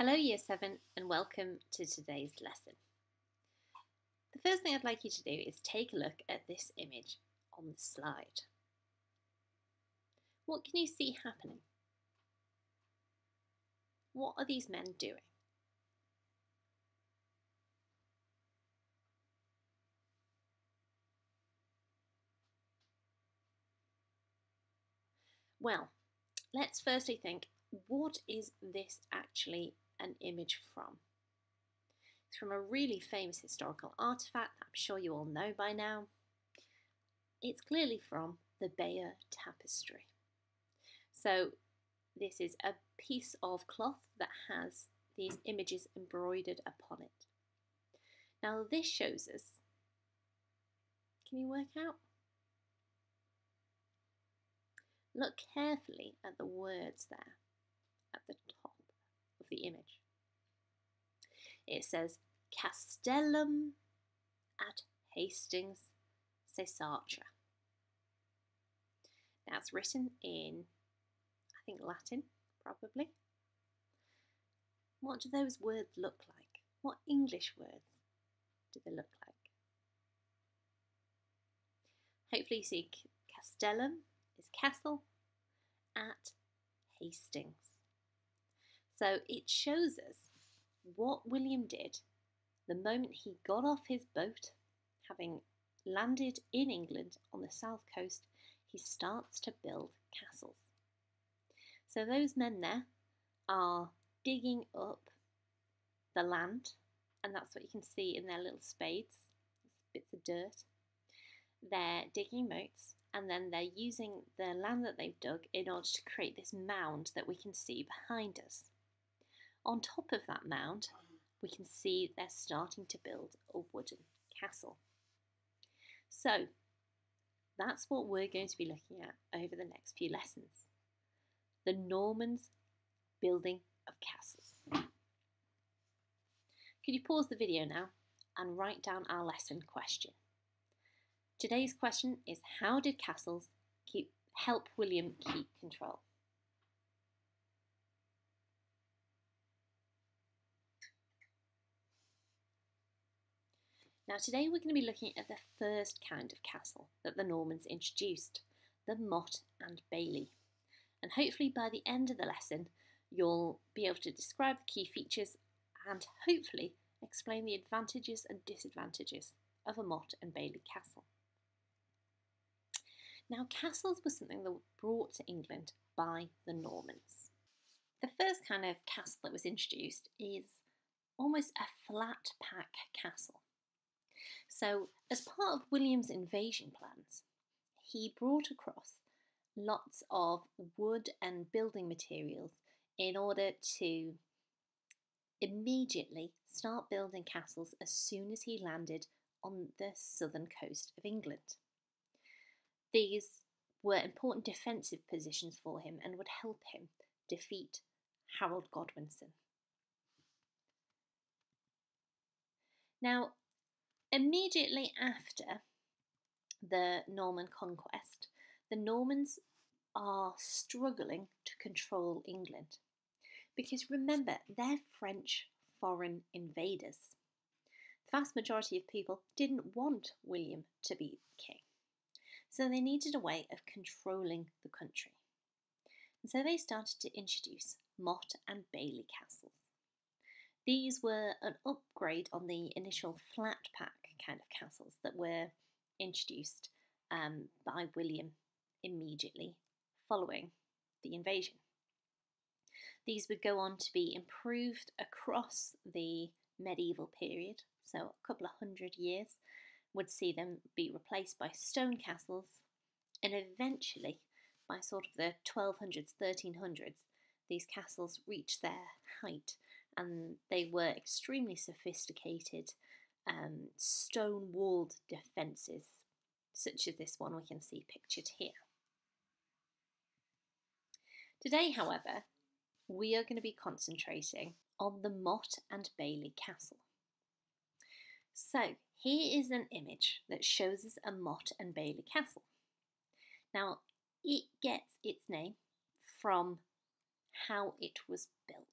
Hello Year 7 and welcome to today's lesson. The first thing I'd like you to do is take a look at this image on the slide. What can you see happening? What are these men doing? Well, let's firstly think, what is this actually an image from? It's from a really famous historical artefact I'm sure you all know by now. It's clearly from the Bayeux Tapestry. So this is a piece of cloth that has these images embroidered upon it. Now this shows us, can you work out? Look carefully at the words there at the top of the image. It says Castellum at Hastings, Caesarea. Now it's written in, I think, Latin, probably. What do those words look like? What English words do they look like? Hopefully you see Castellum is castle at Hastings. So it shows us what William did the moment he got off his boat, having landed in England on the south coast. He starts to build castles. So those men there are digging up the land, and that's what you can see in their little spades, bits of dirt. They're digging moats, and then they're using the land that they've dug in order to create this mound that we can see behind us. On top of that mound, we can see they're starting to build a wooden castle. So that's what we're going to be looking at over the next few lessons. The Normans' building of castles. Could you pause the video now and write down our lesson question? Today's question is, how did castles help William keep control? Now today we're going to be looking at the first kind of castle that the Normans introduced, the Motte and Bailey. And hopefully by the end of the lesson you'll be able to describe the key features and hopefully explain the advantages and disadvantages of a Motte and Bailey castle. Now castles were something that were brought to England by the Normans. The first kind of castle that was introduced is almost a flat pack castle. So as part of William's invasion plans, he brought across lots of wood and building materials in order to immediately start building castles as soon as he landed on the southern coast of England. These were important defensive positions for him and would help him defeat Harold Godwinson. Now, immediately after the Norman conquest, the Normans are struggling to control England. Because remember, they're French foreign invaders. The vast majority of people didn't want William to be king. So they needed a way of controlling the country. And so they started to introduce Motte and Bailey castles. These were an upgrade on the initial flat pack kind of castles that were introduced by William immediately following the invasion. These would go on to be improved across the medieval period, so a couple of 100 years would see them be replaced by stone castles, and eventually by sort of the 1200s, 1300s, these castles reached their height and they were extremely sophisticated stone-walled defences, such as this one we can see pictured here. Today, however, we are going to be concentrating on the Motte and Bailey castle. So here is an image that shows us a Motte and Bailey castle. Now it gets its name from how it was built.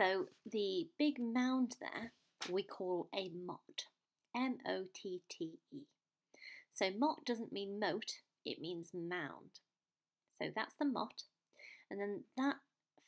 So the big mound there we call a motte, M-O-T-T-E. So motte doesn't mean moat, it means mound. So that's the motte. And then that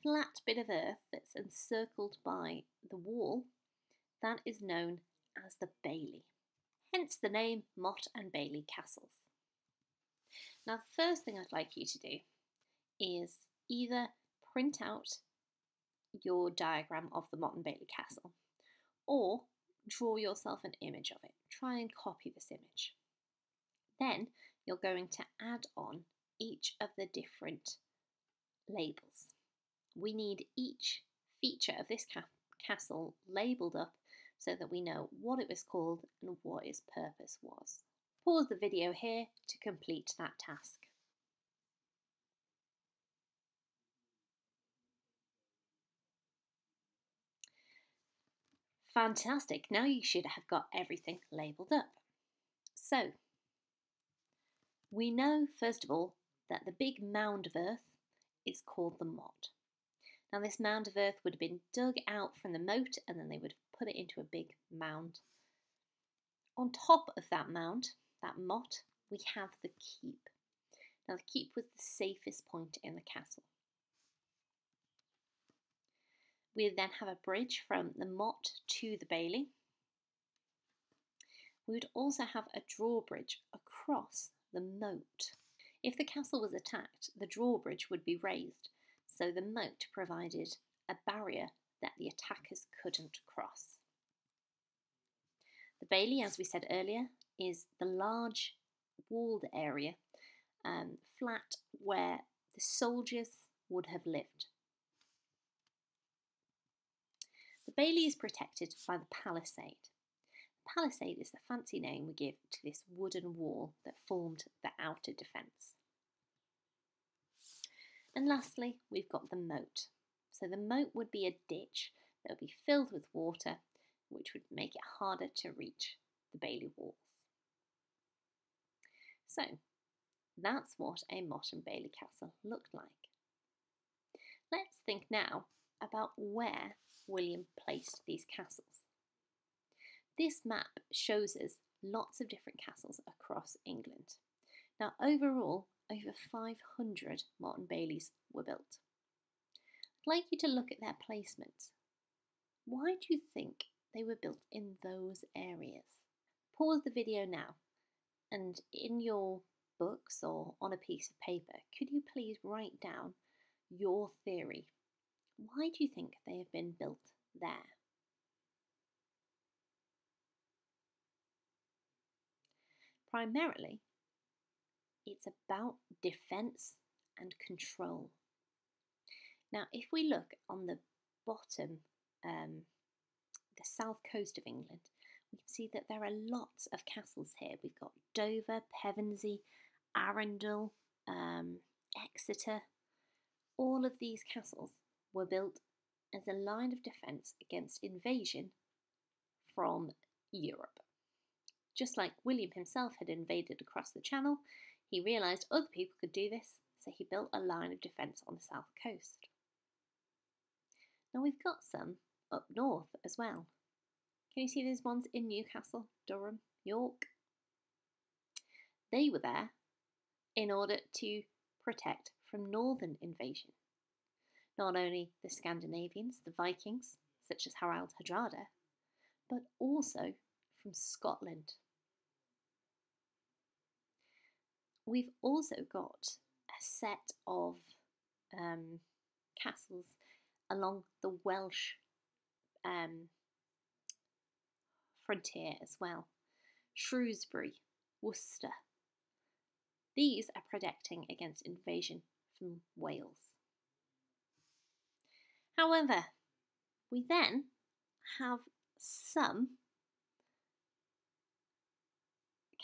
flat bit of earth that's encircled by the wall, that is known as the bailey. Hence the name Motte and Bailey Castles. Now the first thing I'd like you to do is either print out your diagram of the Motte and Bailey Castle or draw yourself an image of it. Try and copy this image. Then you're going to add on each of the different labels. We need each feature of this castle labelled up so that we know what it was called and what its purpose was. Pause the video here to complete that task. Fantastic, now you should have got everything labelled up. So, we know first of all that the big mound of earth is called the motte. Now this mound of earth would have been dug out from the moat and then they would have put it into a big mound. On top of that mound, that motte, we have the keep. Now the keep was the safest point in the castle. We then have a bridge from the motte to the bailey. We would also have a drawbridge across the moat. If the castle was attacked, the drawbridge would be raised, so the moat provided a barrier that the attackers couldn't cross. The bailey, as we said earlier, is the large walled area, flat where the soldiers would have lived. The bailey is protected by the palisade. The palisade is the fancy name we give to this wooden wall that formed the outer defence. And lastly, we've got the moat. So the moat would be a ditch that would be filled with water, which would make it harder to reach the bailey walls. So that's what a Motte and Bailey Castle looked like. Let's think now about where William placed these castles. This map shows us lots of different castles across England. Now overall, over 500 Motte and Baileys were built. I'd like you to look at their placement. Why do you think they were built in those areas? Pause the video now and in your books or on a piece of paper, could you please write down your theory? Why do you think they have been built there? Primarily, it's about defence and control. Now, if we look on the bottom, the south coast of England, we can see that there are lots of castles here. We've got Dover, Pevensey, Arundel, Exeter. All of these castles were built as a line of defence against invasion from Europe. Just like William himself had invaded across the Channel, he realised other people could do this, so he built a line of defence on the south coast. Now we've got some up north as well. Can you see those ones in Newcastle, Durham, York? They were there in order to protect from northern invasion. Not only the Scandinavians, the Vikings, such as Harald Hardrada, but also from Scotland. We've also got a set of castles along the Welsh frontier as well. Shrewsbury, Worcester. These are protecting against invasion from Wales. However, we then have some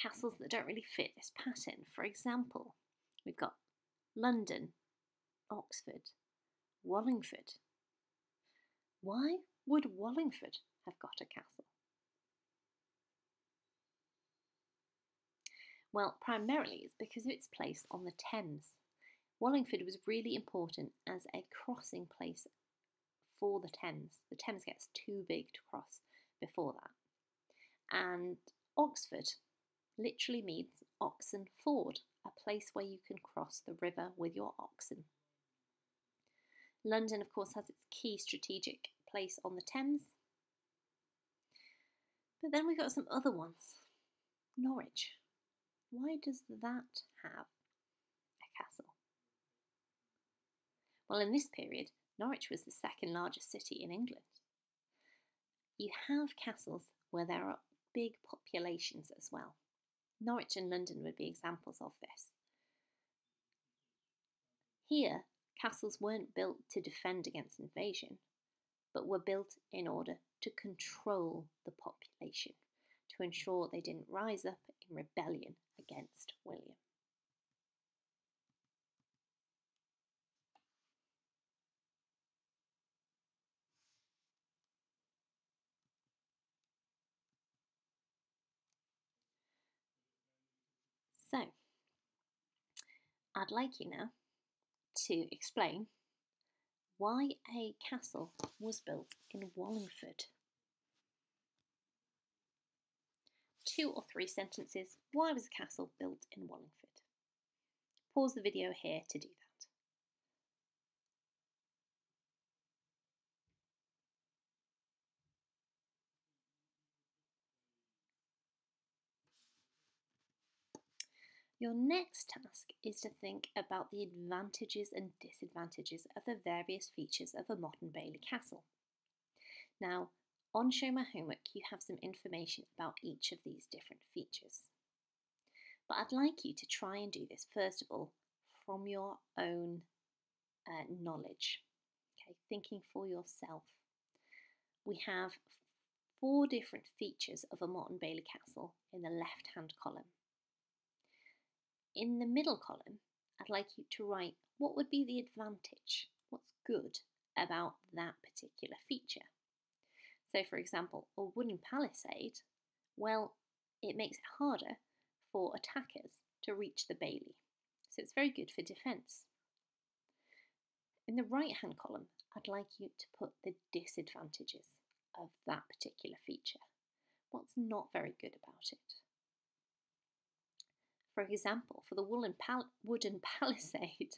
castles that don't really fit this pattern. For example, we've got London, Oxford, Wallingford. Why would Wallingford have got a castle? Well, primarily it's because of its place on the Thames. Wallingford was really important as a crossing place before the Thames. The Thames gets too big to cross before that. And Oxford literally means oxen ford, a place where you can cross the river with your oxen. London, of course, has its key strategic place on the Thames. But then we've got some other ones. Norwich. Why does that have a castle? Well, in this period, Norwich was the second largest city in England. You have castles where there are big populations as well. Norwich and London would be examples of this. Here, castles weren't built to defend against invasion, but were built in order to control the population, to ensure they didn't rise up in rebellion against William. So, I'd like you now to explain why a castle was built in Wallingford. 2 or 3 sentences. Why was a castle built in Wallingford? Pause the video here to do that. Your next task is to think about the advantages and disadvantages of the various features of a modern Bailey castle. Now, on Show My Homework, you have some information about each of these different features. But I'd like you to try and do this, first of all, from your own knowledge, okay, thinking for yourself. We have 4 different features of a Motte Bailey castle in the left-hand column. In the middle column, I'd like you to write what would be the advantage, what's good about that particular feature. So, for example, a wooden palisade, well, it makes it harder for attackers to reach the bailey, so it's very good for defence. In the right-hand column, I'd like you to put the disadvantages of that particular feature. What's not very good about it? For example, for the wooden palisade,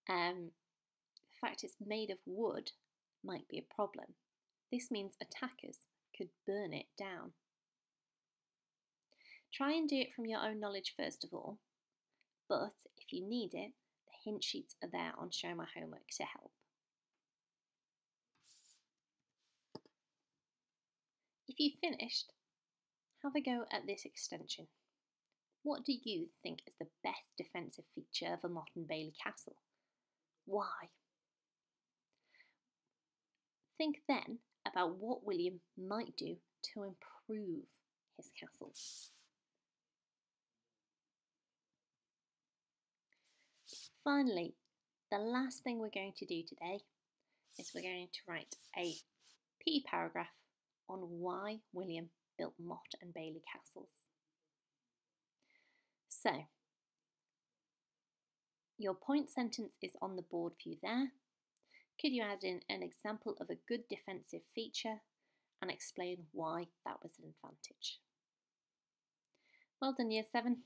the fact it's made of wood might be a problem. This means attackers could burn it down. Try and do it from your own knowledge first of all, but if you need it, the hint sheets are there on Show My Homework to help. If you've finished, have a go at this extension. What do you think is the best defensive feature of a Motte Bailey castle? Why? Think then about what William might do to improve his castle. Finally, the last thing we're going to do today is we're going to write a P paragraph on why William built Motte and Bailey castles. So, your point sentence is on the board for you there. Could you add in an example of a good defensive feature and explain why that was an advantage? Well done, Year 7.